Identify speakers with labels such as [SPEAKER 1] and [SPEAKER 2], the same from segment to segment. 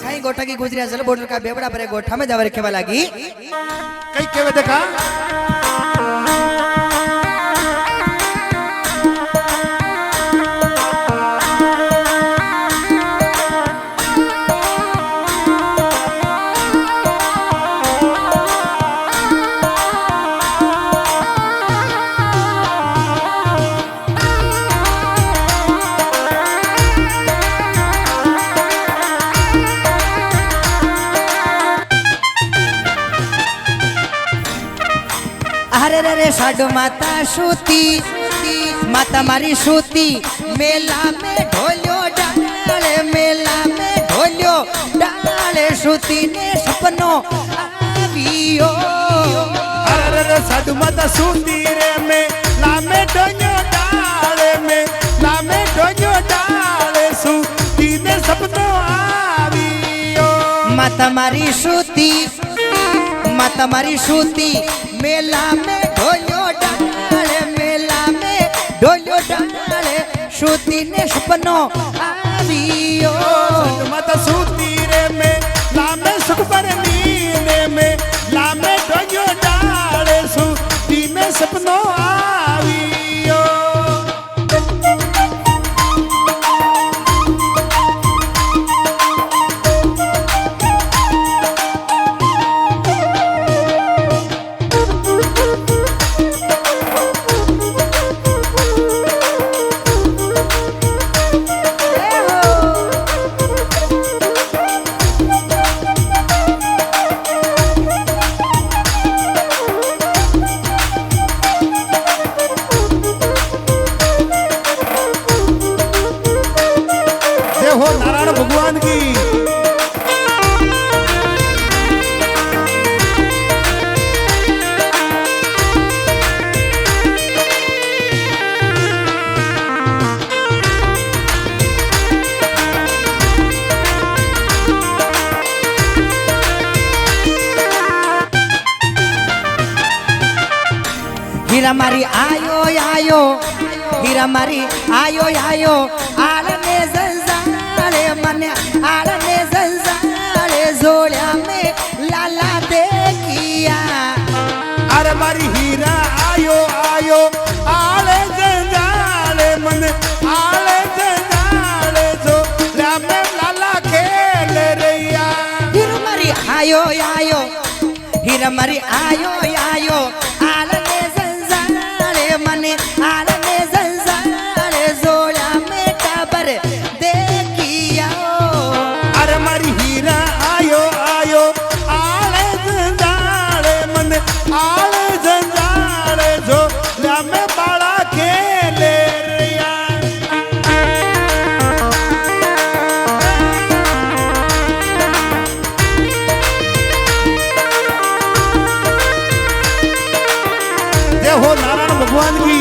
[SPEAKER 1] खाई गोठा की गुजरिया चल बॉर्डर का बेबड़ा भरे गोठा में जावे रखे वाला की
[SPEAKER 2] कई केवे देखा
[SPEAKER 1] अरे रे रे साडो माता सूती माता मारी सूती मेला में ढोलियो डाले मेला में ढोलियो डाले सूती ने सपनो आवियो
[SPEAKER 2] अरे रे साडो माता सूती रे मेला में ढोलियो डाले मेला में ढोलियो डाले सूती ने सपनो आवियो
[SPEAKER 1] माता मारी सूती मेला में ढोलियो डाले मेला में ढोलियो डाले सूती ने सपनो आवियो
[SPEAKER 2] माता सूती रे मेला में सुख पर नींद में ला में ढोलियो डाले सूती ने सपनो आवियो हो नारायण भगवान की
[SPEAKER 1] हीरा मारी आयो आयो हीरा मारी आयो आयो आलने जंजाले मने आलने जंजाले जोड़िया में लाला देखिया
[SPEAKER 2] अरे मारी हीरा आयो आयो आले जंजाले मन आले जंजाले जो में लाला खेल रैया
[SPEAKER 1] हीरा मारी आयो आयो हीरा मारी आयो आयो आलने जंजाले मने आलने जंजाले जोड़िया में टाबर देखिया
[SPEAKER 2] अरे मारी हीरा आयो आयो आले जंजाले मन आले जंजाले जो में बाड़ा खेल रैया हो नारायण भगवान की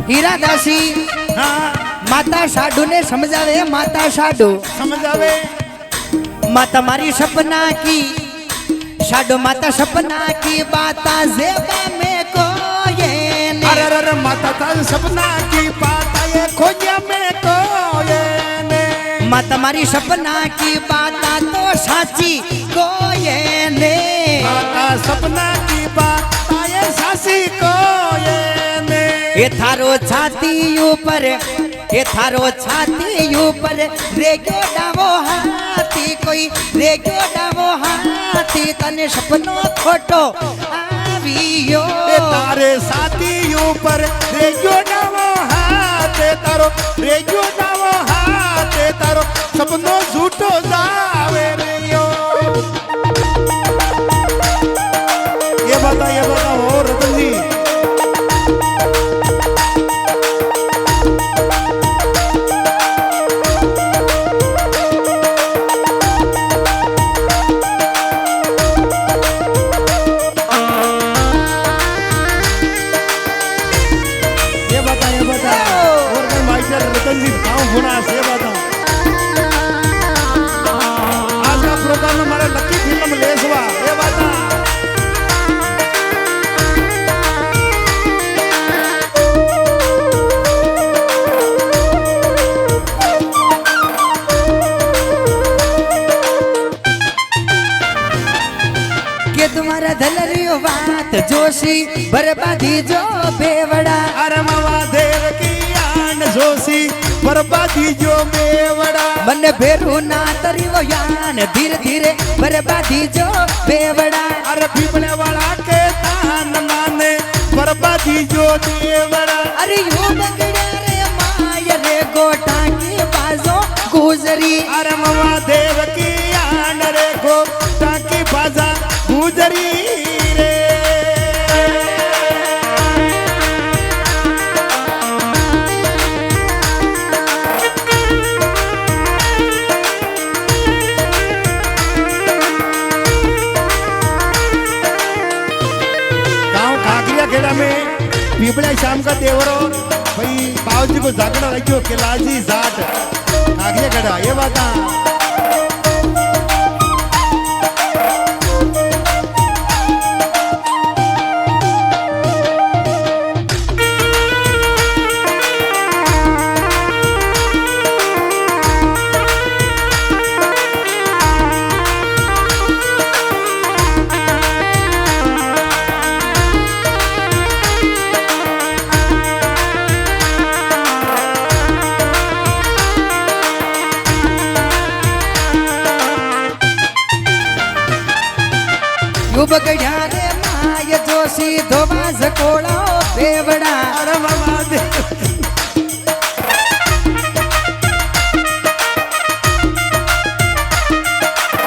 [SPEAKER 1] हीरा दासी
[SPEAKER 2] हाँ
[SPEAKER 1] माता साडू ने समझावे माता साडू
[SPEAKER 2] समझावे
[SPEAKER 1] माता मारी सपना की साडू माता सपना की बाता जेबा में कोये ने
[SPEAKER 2] अरे अरे माता था सपना की बात ये खोजा में कोये ने
[SPEAKER 1] माता मारी सपना की बाता तो साची कोये ने
[SPEAKER 2] माता सपना की बात ये सासी कोये ने
[SPEAKER 1] ये थारो छाती ऊपर ये थारो छाती ऊपर रेगो डावो हाथी कोई रेगो डावो हाथी तने सपनो खोटो आवियो
[SPEAKER 2] तारे साथी ऊपर रेजो डावो हाथ तारो रेजो डावो हाथ तारो सपनो झूठो जावे रे यो ये बता हो रतन जी रतन जी गाँव गुना सेवा था आज का प्रोग्राम में हमारा लकी फिल्म लेसवा ये बात
[SPEAKER 1] के तुम्हारा धलरियो बात जोशी बर्बादी जो बेवड़ा
[SPEAKER 2] अरे मामा देव की आन जोशी बर्बादी जो बेवड़ा
[SPEAKER 1] मन बेरू ना तरियो यान धीरे धीरे बर्बादी जो बेवड़ा
[SPEAKER 2] अरे पीपले वाला के तान माने बर्बादी जो देवड़ा
[SPEAKER 1] अरे यू बगड़े रे माय रे गोटा की बाजो गुजरी
[SPEAKER 2] अरे मामा देव की आन रे गोटा की बाजा गुजरी रे खेड़ा में पीपड़ा शाम का देवरो भाई बाबूजी को जागड़ा रखियो के लाजी जाट कागिया खेड़ा ये बात
[SPEAKER 1] बगड़िया रे माय जोशी धोबा झकोड़ा बेवड़ा
[SPEAKER 2] अरे मामा देव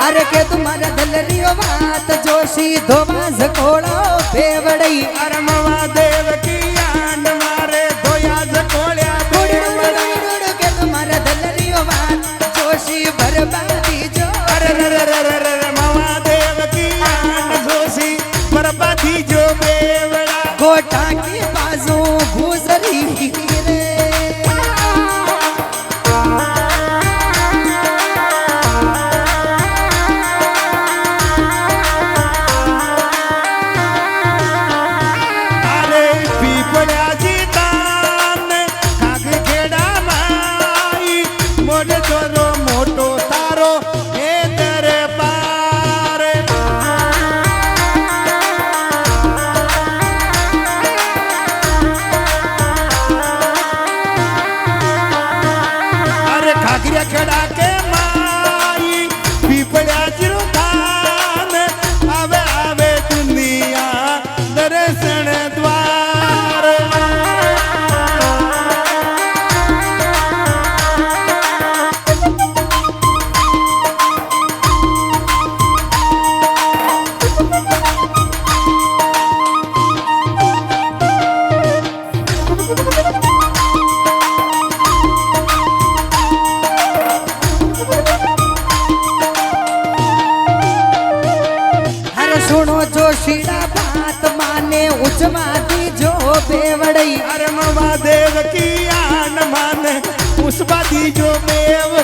[SPEAKER 1] अरे के तुम्हारा दलरियो बात जोशी धोबा झकोड़ा बेवड़ई
[SPEAKER 2] अरे मामा देव की आंड मारे धोया झकोड़िया
[SPEAKER 1] के तुम्हारा दलरियो बात जोशी बर्बादी जो
[SPEAKER 2] अरे मामा देव की आंड जोशी बर्बादी जो बेवड़ा
[SPEAKER 1] गोटा की बाजू गुजरी रे
[SPEAKER 2] अरे पीपड़ा जी दान काग खेड़ा माई मोटे तोरो मोटो तारो हे तेरे पार अरे खागिया खेड़ा के माई पीपड़ा जी दान आवे आवे दुनिया दर्शन द्वार
[SPEAKER 1] अरे सुनो जोशीड़ा बात माने उजमादी जो बेवड़ई
[SPEAKER 2] अरे मामा देव की आन माने उस बाती जो बेव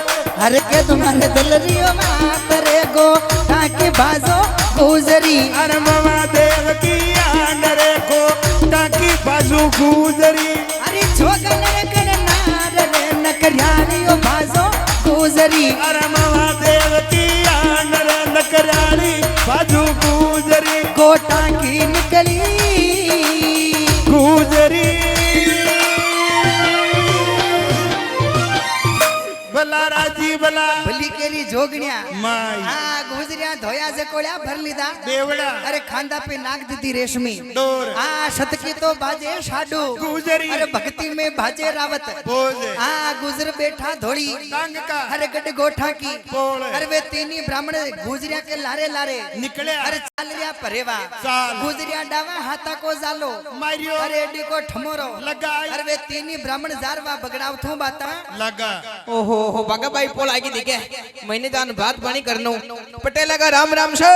[SPEAKER 1] अरे के तुम्हारे दलरियो बात रे गो ताकि बाजो गुजरी
[SPEAKER 2] अरे मामा देव की आन रे को ताकि बाजू गुजरी
[SPEAKER 1] अरे छोगल रे कर नार रे नकरियारियो बाजो गुजरी
[SPEAKER 2] अरे मामा देव की आन रे नकरारी बाजू गुजरी
[SPEAKER 1] गोटा की निकली
[SPEAKER 2] गुजरी भला राजी भला
[SPEAKER 1] भली केरी जोगणिया
[SPEAKER 2] माई
[SPEAKER 1] हाँ गुजरिया धोया से कोड़ा भर लीधा
[SPEAKER 2] बेवड़ा
[SPEAKER 1] अरे खांदा पे नाक दीदी रेशमी
[SPEAKER 2] डोर
[SPEAKER 1] हाँ शतकी तो बाजे शाडू
[SPEAKER 2] गुजरी
[SPEAKER 1] अरे भक्ति में बाजे रावत
[SPEAKER 2] बोझे
[SPEAKER 1] हाँ गुजर बैठा धोड़ी
[SPEAKER 2] टांग का
[SPEAKER 1] अरे गड गोठा की
[SPEAKER 2] पोल
[SPEAKER 1] अरे वे तीनी ब्राह्मण गुजरिया के लारे लारे
[SPEAKER 2] निकले
[SPEAKER 1] अरे चाल रिया परेवा
[SPEAKER 2] चाल
[SPEAKER 1] गुजरिया डावा हाथा को जालो
[SPEAKER 2] मारियो
[SPEAKER 1] अरे एडी को ठमोरो
[SPEAKER 2] लगाई
[SPEAKER 1] अरे वे तीनी ब्राह्मण जारवा बगड़ाव थो बाता
[SPEAKER 2] लगा
[SPEAKER 3] ओहो हो बागा भाई पोल आएगी दिखे मैंने जान बात पानी करनो पटेला का राम राम सो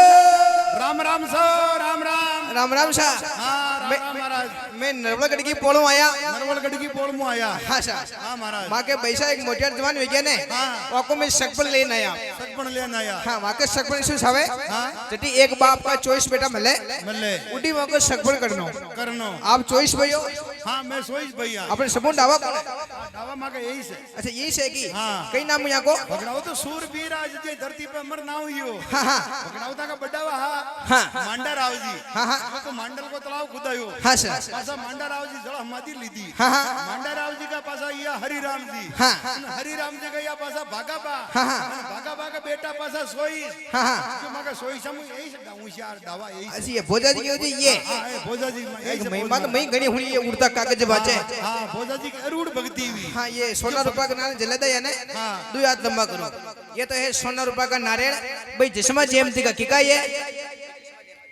[SPEAKER 2] राम राम सो राम राम
[SPEAKER 3] राम राम सा
[SPEAKER 2] हाँ राम राम महाराज
[SPEAKER 3] मैं नर्वलगढ़ की पोलो आया
[SPEAKER 2] नरवलगढ़ की पोल में आया
[SPEAKER 3] हाँ सर
[SPEAKER 2] हाँ महाराज
[SPEAKER 3] माँ के पैसा एक मोटियार जवान विज्ञान है
[SPEAKER 2] हाँ।
[SPEAKER 3] आपको मैं सकपन लेने आया
[SPEAKER 2] सकपण लेन आया
[SPEAKER 3] हाँ वहाँ के सकपन से सावे
[SPEAKER 2] हाँ।
[SPEAKER 3] जटी एक बाप का चॉइस बेटा मिले
[SPEAKER 2] मल्ले
[SPEAKER 3] उठी वहाँ को सकपन करनो
[SPEAKER 2] करनो
[SPEAKER 3] आप चॉइस भैया
[SPEAKER 2] हाँ मैं सोईश भैया
[SPEAKER 3] अपने सबूत डावा
[SPEAKER 2] दावा माँ का यही से
[SPEAKER 3] अच्छा यही से की
[SPEAKER 2] हाँ।
[SPEAKER 3] कई नाम यहाँ को
[SPEAKER 2] भगड़ाओ तो सूरवीर आज जे धरती पे अमर ना हुई हो
[SPEAKER 3] हाँ हाँ
[SPEAKER 2] भगड़ाओ ता का बड़ा हाँ
[SPEAKER 3] हाँ
[SPEAKER 2] मांडा राव जी
[SPEAKER 3] हाँ हाँ
[SPEAKER 2] वो तो मांडल को तालाब खुदायो
[SPEAKER 3] हाँ सर
[SPEAKER 2] पासा मांडा राव जी जड़ा हमारी लीधी
[SPEAKER 3] हाँ हाँ
[SPEAKER 2] मांडा राव जी का पासा ये हरिराम जी
[SPEAKER 3] हाँ
[SPEAKER 2] हरिराम जी का या पासा भागा बा
[SPEAKER 3] हाँ हाँ
[SPEAKER 2] भागा बा का बेटा पासा सोई
[SPEAKER 3] हाँ हाँ
[SPEAKER 2] जो माँ का सोई समूह यही से होशियार दावा यही से
[SPEAKER 3] अच्छा ये भोजा जी की ये
[SPEAKER 2] हाँ ये भोजा जी यही से
[SPEAKER 3] महिमा तो मई गणी हुई ये उड़ता कागज बाचे
[SPEAKER 2] हाँ भोजा जी की अरूढ़ भक्ति हुई
[SPEAKER 3] हाँ ये सोना रुपया का नारियल जलेदा है ना
[SPEAKER 2] हाँ।
[SPEAKER 3] दो याद लंबा करो ये तो है सोना रुपया का नारियल भाई जिस्मा जयंती का किका ये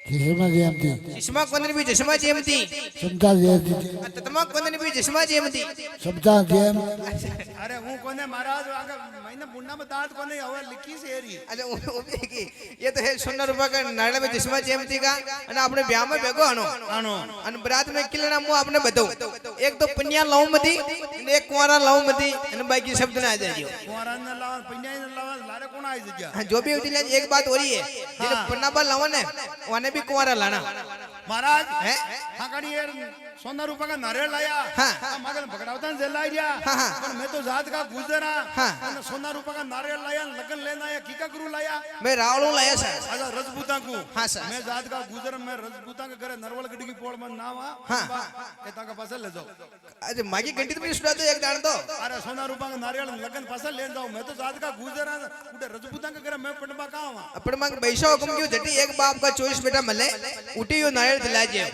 [SPEAKER 4] जिसमा जयंती
[SPEAKER 3] जिस्मा कोने भी जिस्मा जयंती
[SPEAKER 4] समता जयंती
[SPEAKER 3] ततमा कोने भी जिस्मा जयंती
[SPEAKER 4] समता जयम
[SPEAKER 2] अरे हूँ कोने महाराज आगे मैंने मुन्ना में दांत कोने हवा लिखी से एरी
[SPEAKER 3] अच्छा वो भी की ये तो है सोना रुपया का नारियल में जिस्मा जयंती का અને આપણે ब्याह में भेगो आनो
[SPEAKER 2] आनो
[SPEAKER 3] અને બરાત में કિલના હું આપને बताऊं एक तो पन्या लाऊं मती અને एक कुंवारा लाऊं मती અને बाकी शब्द ना आ जाइयो
[SPEAKER 2] कुंवारा ने लावा पंजाई ने लावा लारे कौन आई जग्या
[SPEAKER 3] हाँ, जो भी होती है एक बात हो रही है जिन्हें पन्ना बाल लावा ने वाने भी कुंवारा लाना
[SPEAKER 2] महाराज
[SPEAKER 3] हैं?
[SPEAKER 2] हाँ कड़ी यार सोना रुपया का नारियल लाया
[SPEAKER 3] हाँ।
[SPEAKER 2] मगर भगड़ावतन से लाई दिया
[SPEAKER 3] हाँ, हाँ।
[SPEAKER 2] पर मैं तो जात का गुजरा
[SPEAKER 3] हाँ।
[SPEAKER 2] અને सोना रुपया का नारियल लाया लगन लेना आया कीका गुरु लाया
[SPEAKER 3] मैं रावणों लाया सर
[SPEAKER 2] अच्छा रजपूता को
[SPEAKER 3] हाँ, सर।
[SPEAKER 2] मैं जात का गुजर मैं रजपूता के घरे नरवलगढ़ की पोड़ में नाम
[SPEAKER 3] हाँ।
[SPEAKER 2] ए ताका पास ले जाओ
[SPEAKER 3] अरे मागी घंटी तो भी सुना दो एक दान तो
[SPEAKER 2] अरे सोना रुपया का नारियल लगन पास ले जाओ मैं तो जात का गुजरा उधर रजपूता के घरे मैं पटवा कहां हूं
[SPEAKER 3] अपन मांग पैसा हुक्म क्यों जटी एक बाप का चॉइस बेटा मले उठी यो नारियल दिला जे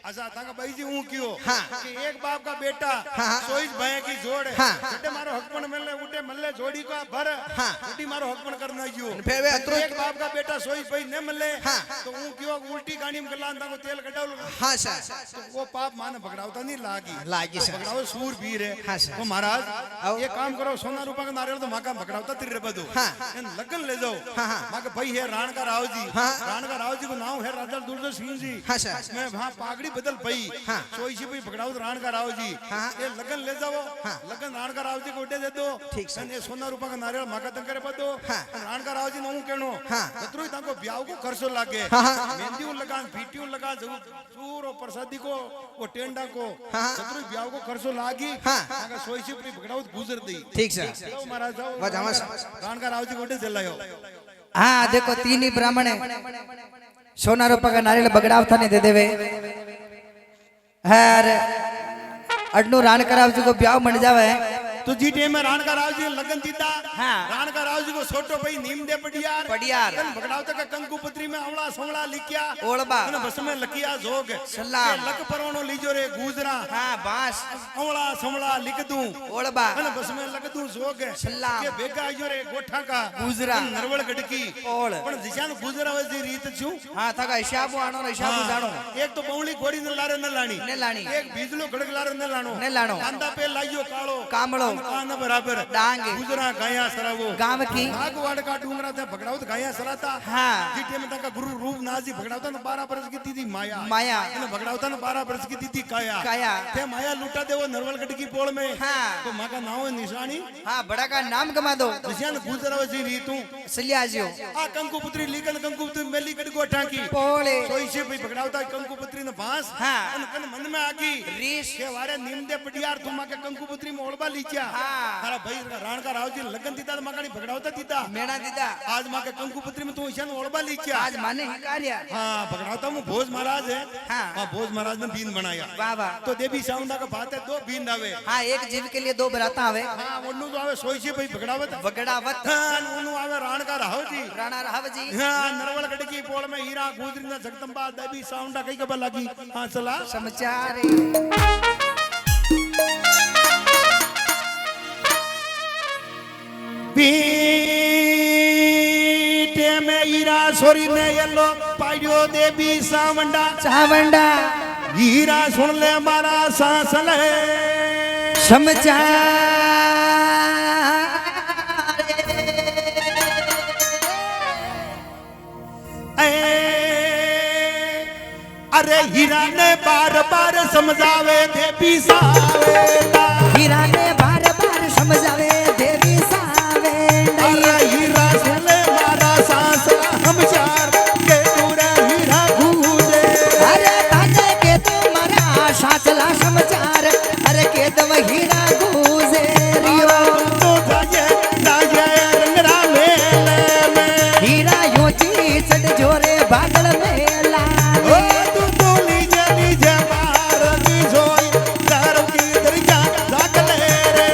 [SPEAKER 2] अच्छा ताका भाई जी हूं क्यों
[SPEAKER 3] हाँ।
[SPEAKER 2] कि एक बाप का बेटा
[SPEAKER 3] हाँ।
[SPEAKER 2] सोईस भाई की जोड़
[SPEAKER 3] हाँ।
[SPEAKER 2] उठे मारो हकपन मिलने उठे मल्ले जोड़ी का भर
[SPEAKER 3] हाँ।
[SPEAKER 2] उठी मारो हकपन करना क्यों
[SPEAKER 3] फिर वे अतरो
[SPEAKER 2] एक बाप का बेटा सोईस भाई न मिले
[SPEAKER 3] हाँ।
[SPEAKER 2] तो हूं क्यों उल्टी गाड़ी में गलान ताको तेल कटाओ
[SPEAKER 3] हाँ सर
[SPEAKER 2] तो वो पाप माने भगड़ावता नहीं लागी
[SPEAKER 3] लागी सर
[SPEAKER 2] भगड़ाओ सूर वीर है
[SPEAKER 3] हाँ, सर।
[SPEAKER 2] तो महाराज
[SPEAKER 3] आओ।
[SPEAKER 2] ये काम करो सोना रूपा का नारियल तो माका भगड़ावता तिरे बदो
[SPEAKER 3] हाँ।
[SPEAKER 2] इन लगन ले जाओ
[SPEAKER 3] हाँ, हाँ।
[SPEAKER 2] माके भाई है राण का राव जी
[SPEAKER 3] हाँ।
[SPEAKER 2] राण का राव जी को नाम है राजा दुर्जो सिंह जी
[SPEAKER 3] हाँ, सर।
[SPEAKER 2] मैं वहां पागड़ी बदल पई
[SPEAKER 3] हाँ।
[SPEAKER 2] सोईसी भाई भगड़ाओ राण का राव जी
[SPEAKER 3] हाँ।
[SPEAKER 2] ये लगन ले जाओ
[SPEAKER 3] हाँ।
[SPEAKER 2] लगन राण का राव जी को उठे दे दो
[SPEAKER 3] ठीक, सर।
[SPEAKER 2] ये सोना रूपा का नारियल माका तक करे बदो
[SPEAKER 3] हाँ।
[SPEAKER 2] राण का राव जी नो कहनो
[SPEAKER 3] हाँ।
[SPEAKER 2] तत्रो ताको ब्याह को खर्चो लागे
[SPEAKER 3] हाँ, हाँ।
[SPEAKER 2] मेहंदी लगान पीटियों लगा चूर और प्रसादी को वो टेंडा को
[SPEAKER 3] हाँ।
[SPEAKER 2] तत्रो ब्याह को खर्चो लागी
[SPEAKER 3] हाँ।
[SPEAKER 2] माका सोईसी भाई भगड़ाओ गुजर दी
[SPEAKER 3] ठीक सर
[SPEAKER 2] जाओ महाराज जाओ
[SPEAKER 3] वाह, जावा,
[SPEAKER 2] राण का राव जी को उठे चलायो
[SPEAKER 1] हाँ देखो तीन ही ब्राह्मण है सोना रूपा का नारियल बगड़ावता नहीं दे देवे हर अडनू रान कराव जी को ब्याह मण जावे
[SPEAKER 2] तो जी टेम में राण का राव जी लगन दीता
[SPEAKER 1] हाँ।
[SPEAKER 2] राण का राव जी को छोटो भाई नीम दे पड़ियार
[SPEAKER 3] पड़ियार।
[SPEAKER 2] भगड़ाव तक कंकु पत्री में अवला समला लिखिया
[SPEAKER 3] ओळबा।
[SPEAKER 2] अने बस में लकिया जोग
[SPEAKER 3] सलाम।
[SPEAKER 2] लक परवणो लीजो रे गुजरा
[SPEAKER 3] हाँ बांस
[SPEAKER 2] अवला समला लिख दूं
[SPEAKER 3] ओळबा
[SPEAKER 2] अने बस में लग दूं जोग
[SPEAKER 3] सलाम।
[SPEAKER 2] के भेगा जो रे गोठा का
[SPEAKER 3] गुजरा।
[SPEAKER 2] नरवल गडकी
[SPEAKER 3] ओळ।
[SPEAKER 2] पण दिशान गुजरा वजी रीत छु
[SPEAKER 3] हाँ था का हिसाबो आनो ने हिसाबो जानो
[SPEAKER 2] एक तो बौली घोड़ी न लारे न लाणी
[SPEAKER 3] ने लाणी।
[SPEAKER 2] एक बीजलो गड़क लारे न लाणो
[SPEAKER 3] ने लाणो।
[SPEAKER 2] कांदा पे लाइयो काळो
[SPEAKER 3] कामळो।
[SPEAKER 2] कान बराबर
[SPEAKER 3] डांग।
[SPEAKER 2] गुजरा गाया सरावो
[SPEAKER 1] गांव की
[SPEAKER 2] नागवाड़ का डूंगरा था भगड़ावत गाया सराता
[SPEAKER 3] हाँ।
[SPEAKER 2] जीटे में तका गुरु रूप नाजी भगड़ावता ने 12 बरस की थी माया
[SPEAKER 3] माया।
[SPEAKER 2] ने भगड़ावता ने 12 बरस की थी काया
[SPEAKER 3] काया।
[SPEAKER 2] थे माया लूटा दे वो नरवलगढ़ की पोल में
[SPEAKER 3] हाँ।
[SPEAKER 2] तो मां का नाम है निशानी
[SPEAKER 3] हाँ बड़ा का नाम कमा दो
[SPEAKER 2] दिशान गुजरा वसी रीतू
[SPEAKER 3] सलिया जियो
[SPEAKER 2] आ कंकु पुत्री लीकन कंकु पुत्री मेली गड़ गोठा की
[SPEAKER 3] पोले
[SPEAKER 2] सोई से भाई भगड़ावता कंकु पुत्री ने बांस
[SPEAKER 3] हाँ।
[SPEAKER 2] कन मन में आगी
[SPEAKER 3] रीस।
[SPEAKER 2] के वारे नीम दे पटियार तुमा के कंकु पुत्री में ओळबा लीचा
[SPEAKER 3] हाँ।
[SPEAKER 2] अरे भाई राण का राव जी लगन दीता मकानी भगड़ावता दीता
[SPEAKER 3] मेणा दीदा
[SPEAKER 2] आज माँ के कंकु पुत्री में तू ईशान ओळबा लीचा
[SPEAKER 3] आज माने ही कार्य
[SPEAKER 2] हाँ भगड़ावता में भोज महाराज है
[SPEAKER 3] हाँ।
[SPEAKER 2] हाँ भोज महाराज ने बीन बनाया
[SPEAKER 3] वाह वाह
[SPEAKER 2] तो देवी साउंडा का बात है 2 बीन आवे
[SPEAKER 3] हाँ एक जीव के लिए 2 बराता आवे
[SPEAKER 2] हाँ उन्नु तो आवे सोई से भाई भगड़ावत
[SPEAKER 3] बगड़ावत
[SPEAKER 2] हाँ उन्नु आवे राण का राव जी
[SPEAKER 3] राणा राव जी
[SPEAKER 2] हाँ नरवलगढ़ की पोल में हीरा गुजरी ना जगदम्बा देवी साउंडा कई कब लगी हाँ चला
[SPEAKER 3] समाचार
[SPEAKER 2] पीटे में हीरा सोरी ने येलो पाड़ियो देवी सावंडा
[SPEAKER 1] चावंडा
[SPEAKER 2] हीरा सुन ले मारा सांस ले
[SPEAKER 1] समाचार
[SPEAKER 2] ए, अरे हीरा ने बार बार समझावे देवी सावेला
[SPEAKER 1] हीरा ने बार बार समझावे देवी सावेला
[SPEAKER 2] अरे हीरा चले मारा सांस हम चार के पूरा हीरा गूंजे
[SPEAKER 1] अरे ताजे के तुम्हारा साचला समाचार अरे के तुम हीरा गूंजे रियो
[SPEAKER 2] तो जाए रंगरा मेले में
[SPEAKER 1] हीरा यूं जी चढ़ जोरे बादल मेला
[SPEAKER 2] ओ तू तो लीजे बाहर की जोई दर की दरिया जागले रे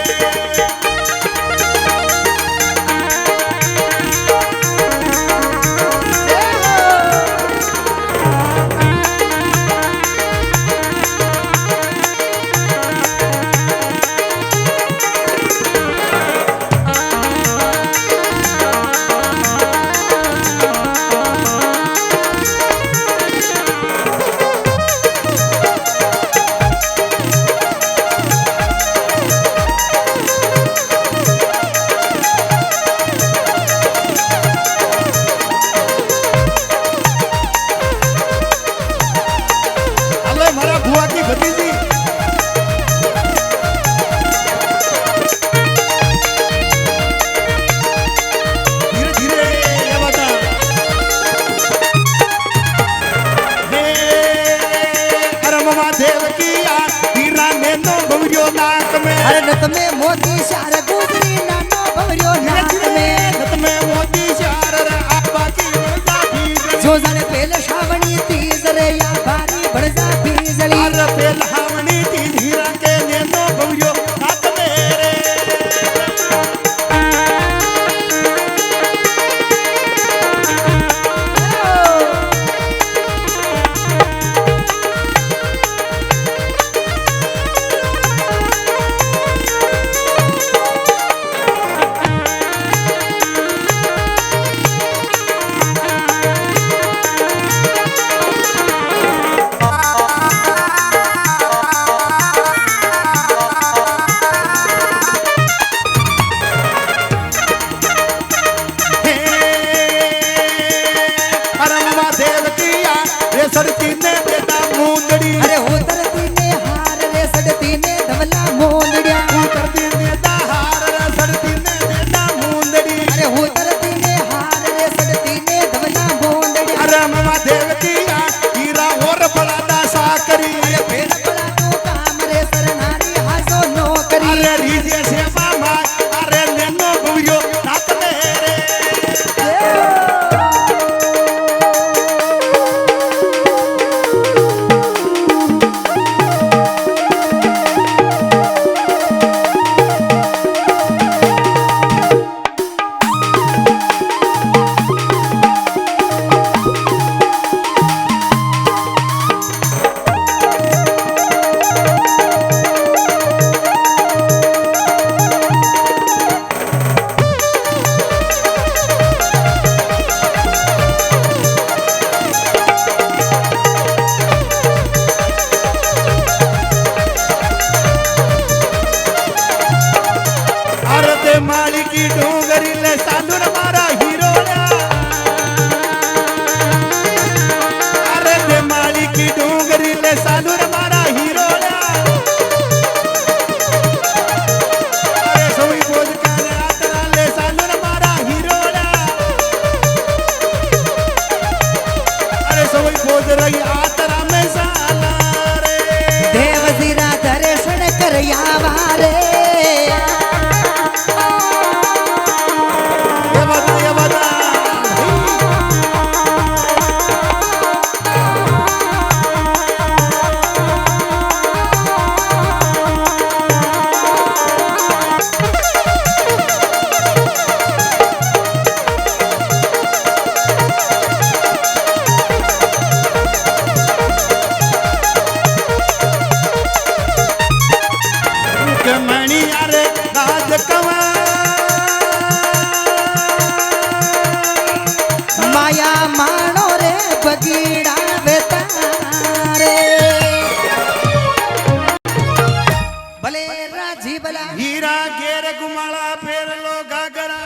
[SPEAKER 2] अल्लाह मारा बुआ की भतीजी धीरे धीरे ये बता हे अरे मामा देव की हीरा ने नो भवरियो नाक में
[SPEAKER 1] अरे नत में मोती शार गुजरी नानो भवरियो नाक में
[SPEAKER 2] नत में मोती चार रे आपा की बड़ा भी
[SPEAKER 1] जो जाने पहले श्रावणी तीज रे या भारी बड़जा बीजली
[SPEAKER 2] अरे पेलहावनी ती हीरा के ने नो भवरियो नाक में रे अरे मामा देव की रे सड़ती ने बेटा मुंदड़ी
[SPEAKER 1] अरे उतरती ने हार रे सड़ती ने धवला मोंदड़िया
[SPEAKER 2] उतरती ने दाहार रे सड़ती ने बेटा मुंदड़ी
[SPEAKER 1] अरे उतरती ने हार रे सड़ती ने धवला मोंदड़िया
[SPEAKER 2] अरे मामा देव की हीरा और बड़ा दासा करी
[SPEAKER 1] अरे पेड़ पड़ा तो काम रे सरनारी हासो नौकरी
[SPEAKER 2] अरे रीजे से मामा अरे नैनो भवरियो नाक में रे अरे ते माली की डोंगरी ले साधुर मारा हीरोड़ा अरे ते माली की डोंगरी ले साधुर मारा हीरोड़ा अरे सोई बोझ का रातरा ले साधुर मारा हीरोड़ा अरे सोई बोझ रही आतरा में साला रे
[SPEAKER 1] देव जीरा दर्शन कर यावा रे
[SPEAKER 2] ये बता के मणि अरे राज
[SPEAKER 1] माया मानो रे बगीड़ा बेतारे भले राजी भला
[SPEAKER 2] हीरा घेर गुमाला फेर लो घाघरा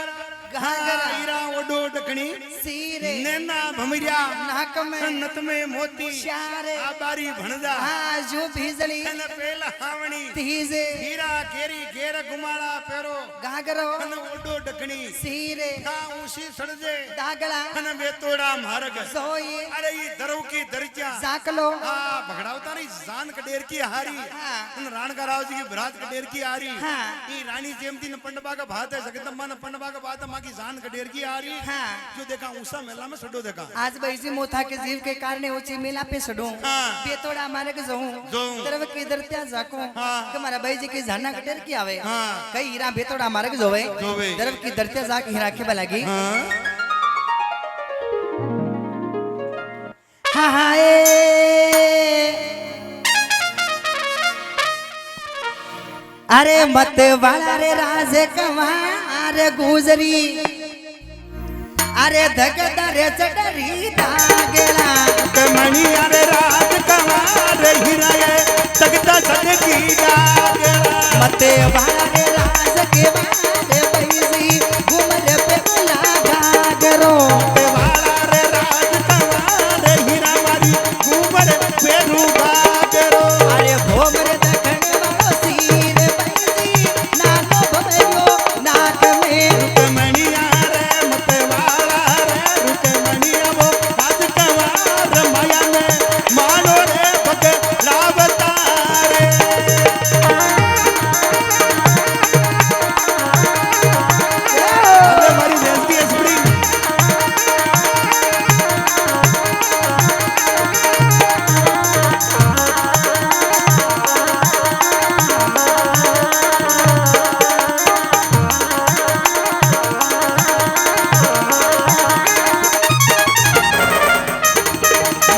[SPEAKER 2] हीरा ओडोड डकनी
[SPEAKER 1] सीरे
[SPEAKER 2] नैना भमरिया
[SPEAKER 1] नाक में
[SPEAKER 2] नत में मोती
[SPEAKER 1] शारे
[SPEAKER 2] आ बारी भणजा
[SPEAKER 1] हाँ जो भीजली
[SPEAKER 2] अन पेला हावणी
[SPEAKER 1] तीजे
[SPEAKER 2] हीरा घेरी घेर गुमाड़ा पेरो
[SPEAKER 1] गागरो
[SPEAKER 2] अन ओडो डकनी
[SPEAKER 1] सीरे
[SPEAKER 2] का ऊसी सड़जे
[SPEAKER 1] दागला
[SPEAKER 2] अन बेतोड़ा मार्ग
[SPEAKER 1] सोई
[SPEAKER 2] अरे ये दरो की दरिया
[SPEAKER 1] जाकलो
[SPEAKER 2] आ भगड़ावता री जान कडेर की हारी
[SPEAKER 1] हाँ।
[SPEAKER 2] इन राणका राव जी की भरात कडेर की हारी
[SPEAKER 1] हाँ।
[SPEAKER 2] ये रानी जेमती न पंडबा का भात है जगदम्बा न पंडबा का भात है मां की जान कडेर की हारी
[SPEAKER 1] हाँ।
[SPEAKER 2] जो देखा ऊसा मेला में सडो देखा
[SPEAKER 1] आज बैसी मोथा के जीव के कारण ऊंची मेला पे सडू
[SPEAKER 2] हाँ।
[SPEAKER 1] बेतोड़ा मारे के जाऊं
[SPEAKER 2] जाऊं।
[SPEAKER 1] तरफ के इधर त्या जाको
[SPEAKER 2] हाँ।
[SPEAKER 1] कि मारा भाई जी के झरना कटेर की आवे
[SPEAKER 2] हाँ।
[SPEAKER 1] कई हीरा बेतोड़ा मारे के जोवे
[SPEAKER 2] जोवे।
[SPEAKER 1] तरफ की इधर त्या जाके हीरा के बलागी
[SPEAKER 2] हाँ
[SPEAKER 1] हाँ हाँ अरे मत वाला रे राज कमार गुजरी अरे धगद रे चटरी दागला
[SPEAKER 2] कमणी अरे राज कमार हिराए तगदा सदकी डागला
[SPEAKER 1] मत वाला रे राज के बारे पैसी घुमर पे लगा करो
[SPEAKER 2] वाला रे राज कमार हीरा मारी घूमर पेरू बागरो
[SPEAKER 1] अरे भोमर दखन वालो सीर पैसी नाक भयो नाक में
[SPEAKER 2] कमणी रे मत वाला रे रुकमणी वो राज कमार माया में मानो रे भग लावतारे अरे मारी बेइज्जती है स्प्रिंग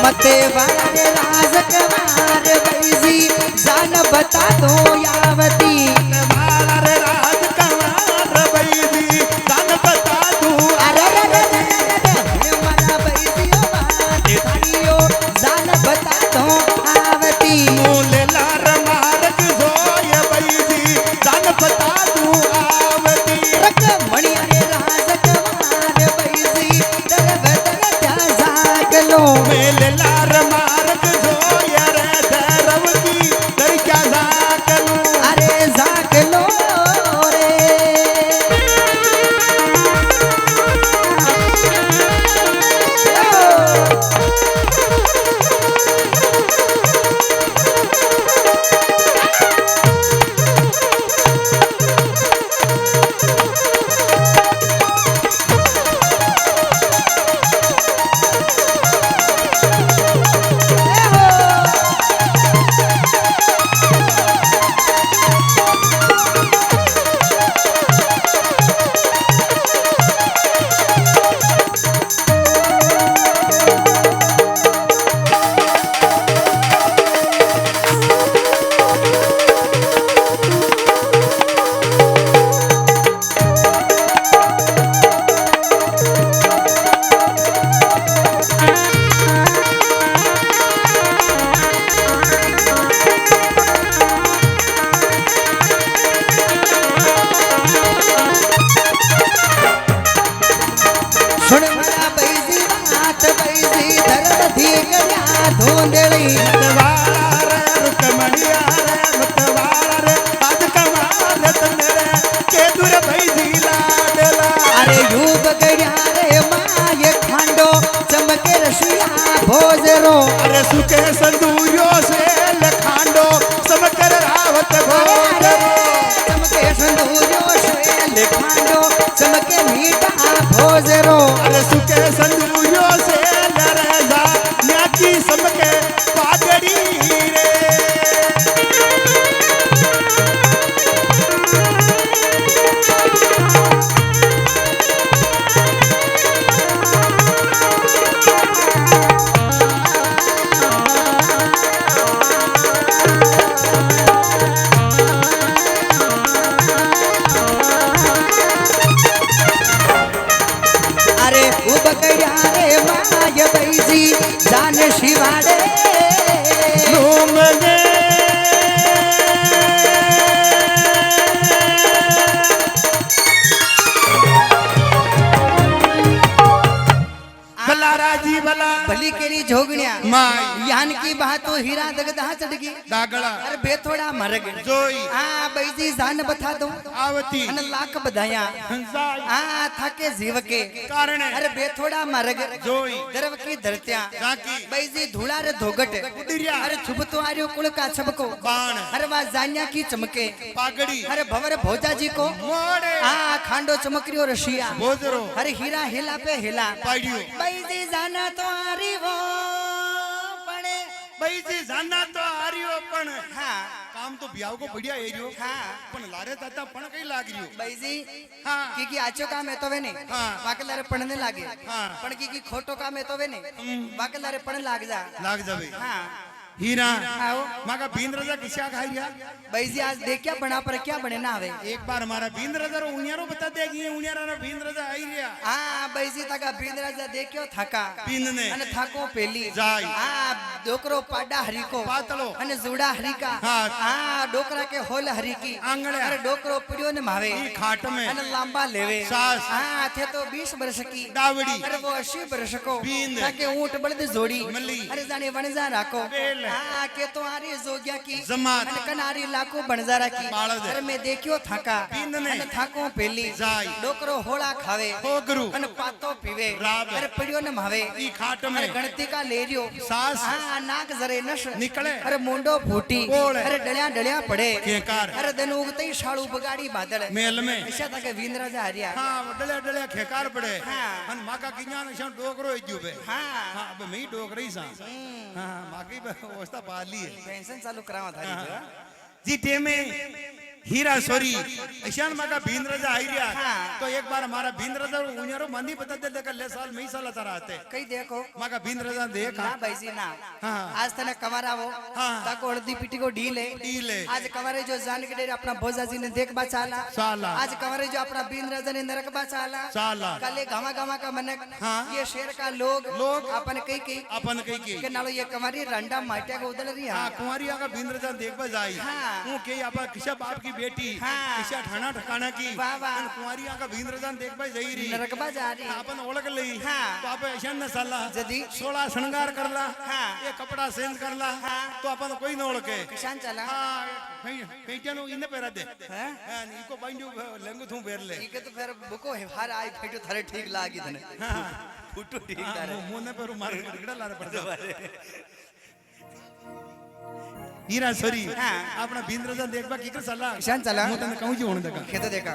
[SPEAKER 1] मते वाले राज कमार बैसी जान बता दो यावती
[SPEAKER 2] वाला रे राज कमार बैदी तन बता दूं
[SPEAKER 1] अरे मरा बैसी ओ बात भाइयो जान बता दो आवती
[SPEAKER 2] मूले लार मार्ग जोय बैदी तन बता दूं आवती
[SPEAKER 1] रक मणिया रे राज कमार बैसी दर बदर जा जागलो
[SPEAKER 2] मेले लार मार्ग जोय रे धरव की दर क्या जाकलू
[SPEAKER 1] अरे जागलो रे सुन मरा बैसी रात बैसी धरम धी गया धोंदड़ी
[SPEAKER 2] वाला रे रुकमणिया रे मतवाला रे राज कमार तंदरे के दूर बैदी लाडला
[SPEAKER 1] अरे यूब गया रे माय खांडो चमके रशिया भोजरो
[SPEAKER 2] अरे सुके संदूरियों से लखांडो समकर रावत भोजरो
[SPEAKER 1] चमके संदूरियो शेल खांडो चमके मीठा भोजरो
[SPEAKER 2] अरे सुके संदूरियों से लरजा न्याकी समके पागड़ी रे
[SPEAKER 1] अरे उब गया भली केरी जोगण्या
[SPEAKER 2] माय
[SPEAKER 1] यान की बात तो हीरा दगदा चढ़गी
[SPEAKER 2] दागड़ा
[SPEAKER 1] अरे बेथोड़ा मरग
[SPEAKER 2] जोई
[SPEAKER 1] आ बैजी जान बता दो
[SPEAKER 2] आवती
[SPEAKER 1] अन लाख बधाया
[SPEAKER 2] हंसाई
[SPEAKER 1] आ थाके जीव के
[SPEAKER 2] कारण
[SPEAKER 1] अरे बेथोड़ा मरग
[SPEAKER 2] जोई
[SPEAKER 1] दरव की धरत्या
[SPEAKER 2] जाकी
[SPEAKER 1] बैजी धूला रे धोगट
[SPEAKER 2] उडिरिया
[SPEAKER 1] अरे छुबतो आर्यो कुल का छबको
[SPEAKER 2] बाण
[SPEAKER 1] अरे वा जान्या की चमके
[SPEAKER 2] पागड़ी
[SPEAKER 1] अरे भवर भोजा जी को
[SPEAKER 2] मोड़े
[SPEAKER 1] आ खांडो चमकरियो रशिया
[SPEAKER 2] बोजरो
[SPEAKER 1] अरे हीरा हेला पे हेला
[SPEAKER 2] पाड़ियो
[SPEAKER 1] बैजी जाना तो आरी वो पड़े
[SPEAKER 2] भाई जी जाना तो आर्यो पण
[SPEAKER 1] हाँ
[SPEAKER 2] काम तो बियाव को बढ़िया एरियो
[SPEAKER 1] हाँ
[SPEAKER 2] पण लारे दादा पण कई लाग रियो
[SPEAKER 1] बैजी
[SPEAKER 2] हाँ
[SPEAKER 1] की आचो काम है तो वे ने
[SPEAKER 2] हाँ।
[SPEAKER 1] वाकलारे पढ़ने लागे
[SPEAKER 2] हाँ।
[SPEAKER 1] पण की खोटो काम है तो वे ने वाकलारे पढ़ लाग जा
[SPEAKER 2] लाग जावे
[SPEAKER 1] हाँ
[SPEAKER 2] हीरा
[SPEAKER 1] आओ
[SPEAKER 2] मागा बीन राजा किसा खाइया
[SPEAKER 1] बैजी आज देख क्या बना पर क्या बने ना आवे
[SPEAKER 2] एक बार हमारा बीन राजा रो उनियारो बता देगी उनियारा रो बीन राजा आई रिया
[SPEAKER 1] हाँ बैजी तका बीन राजा देखियो थाका
[SPEAKER 2] बीन ने
[SPEAKER 1] अने थाको पेली
[SPEAKER 2] जाई।
[SPEAKER 1] हाँ डोकरो पाडा हरी को
[SPEAKER 2] पातलो
[SPEAKER 1] अने जुड़ा हरी का
[SPEAKER 2] हाँ।
[SPEAKER 1] हाँ डोकरा के होल हरी की
[SPEAKER 2] आंगणे।
[SPEAKER 1] अरे डोकरो पिड़ियो ने मावे
[SPEAKER 2] ई खाट में
[SPEAKER 1] अने लांबा लेवे
[SPEAKER 2] सास।
[SPEAKER 1] हाँ थे तो 20 वर्ष की
[SPEAKER 2] दावड़ी
[SPEAKER 1] अरे वो 80 वर्ष को
[SPEAKER 2] बींद।
[SPEAKER 1] ताके ऊंट बलद जोड़ी
[SPEAKER 2] मल्ली।
[SPEAKER 1] अरे जाने वणजा राखो
[SPEAKER 2] बेल।
[SPEAKER 1] हाँ के तो आरी जोग्या की
[SPEAKER 2] जमात।
[SPEAKER 1] अने कनारी लाको बनजारा की
[SPEAKER 2] बाळद।
[SPEAKER 1] अरे मैं देखियो थाका
[SPEAKER 2] बींद ने।
[SPEAKER 1] अने थाको पेली
[SPEAKER 2] जाई।
[SPEAKER 1] डोकरो होड़ा खावे
[SPEAKER 2] होगरू
[SPEAKER 1] अने पातो पीवे
[SPEAKER 2] राब।
[SPEAKER 1] अरे पिड़ियो ने मावे
[SPEAKER 2] ई खाट
[SPEAKER 1] अरे
[SPEAKER 2] में
[SPEAKER 1] गणती का ले रियो
[SPEAKER 2] सास।
[SPEAKER 1] हाँ नाक जरे नश
[SPEAKER 2] निकले।
[SPEAKER 1] अरे मुंडो फूटी
[SPEAKER 2] बोले।
[SPEAKER 1] अरे डलिया डलिया पड़े
[SPEAKER 2] केकार।
[SPEAKER 1] अरे दिन उगते ही शाड़ू बगाड़ी बादल
[SPEAKER 2] मेल में
[SPEAKER 1] ऐसा था कि वींद्रा जा हरिया
[SPEAKER 2] हाँ डले डले खेकार पड़े
[SPEAKER 1] हाँ।
[SPEAKER 2] अन माका किन्या ने शं डोकरो इजू बे
[SPEAKER 1] हाँ
[SPEAKER 2] हाँ अब मैं डोकरी सा हाँ माकी अवस्था पाली है
[SPEAKER 1] पेंशन चालू करावा था
[SPEAKER 2] जी टेमे हीरा सोरी ईशान माका भीन राजा आई रिया
[SPEAKER 1] हाँ।
[SPEAKER 2] तो एक बार हमारा भीन राजा उन्यारो मंदी बता दे लेकर ले साल मई साल तारा आते
[SPEAKER 1] कई देखो
[SPEAKER 2] माका भीन राजा देख
[SPEAKER 1] ना भाई जी ना
[SPEAKER 2] हाँ।
[SPEAKER 1] आज तने कवारा वो
[SPEAKER 2] हाँ।
[SPEAKER 1] ताको हल्दी पिटी को ढीले
[SPEAKER 2] ढीले।
[SPEAKER 1] आज कवारे जो जान के डेरे अपना भोजा जी ने देख बाचाला
[SPEAKER 2] साला।
[SPEAKER 1] आज कवारे जो अपना बीन राजा ने नरक बाचाला
[SPEAKER 2] साला।
[SPEAKER 1] कले घमा घमा का मनक
[SPEAKER 2] हाँ।
[SPEAKER 1] ये शेर का लोग अपन कई कई
[SPEAKER 2] अपन कई के
[SPEAKER 1] के नालो ये कमारी रंडा माटिया को उदल रही
[SPEAKER 2] हाँ कुंवारिया का भीन राजा देख बा जाई
[SPEAKER 1] हाँ।
[SPEAKER 2] हूं के आपा किसा बाप की बेटी
[SPEAKER 1] हाँ।
[SPEAKER 2] किसा ठाणा ठकाना की
[SPEAKER 1] वाह, वाह।
[SPEAKER 2] अन कुंवारिया का भीन राजा देख बा जाई रही
[SPEAKER 1] नरकबा जा रही
[SPEAKER 2] अपन ओळख लई
[SPEAKER 1] हाँ।
[SPEAKER 2] तो आप ऐसा न साला
[SPEAKER 1] जदी
[SPEAKER 2] 16 श्रृंगार करला
[SPEAKER 1] हाँ।
[SPEAKER 2] ये कपड़ा चेंज करला
[SPEAKER 1] हाँ।
[SPEAKER 2] तो अपन कोई न ओळखे
[SPEAKER 1] किसान चला
[SPEAKER 2] हाँ कईटियानो इने पेरा दे
[SPEAKER 1] हैं?
[SPEAKER 2] हां इको बांडियो लेंगु थू बेरले
[SPEAKER 1] ठीक तो फिर बुको है हार आई फेटो थारे ठीक लागी तने फुटू ठीक तारे
[SPEAKER 2] मुने पर मार गड़गड़ा लारे पड़ता हीरा सरी
[SPEAKER 1] हाँ।
[SPEAKER 2] अपना भीन राजा देखबा की कर साला
[SPEAKER 1] किसान चला
[SPEAKER 2] मु तने कहूं जी होने देखा
[SPEAKER 1] खेत देखा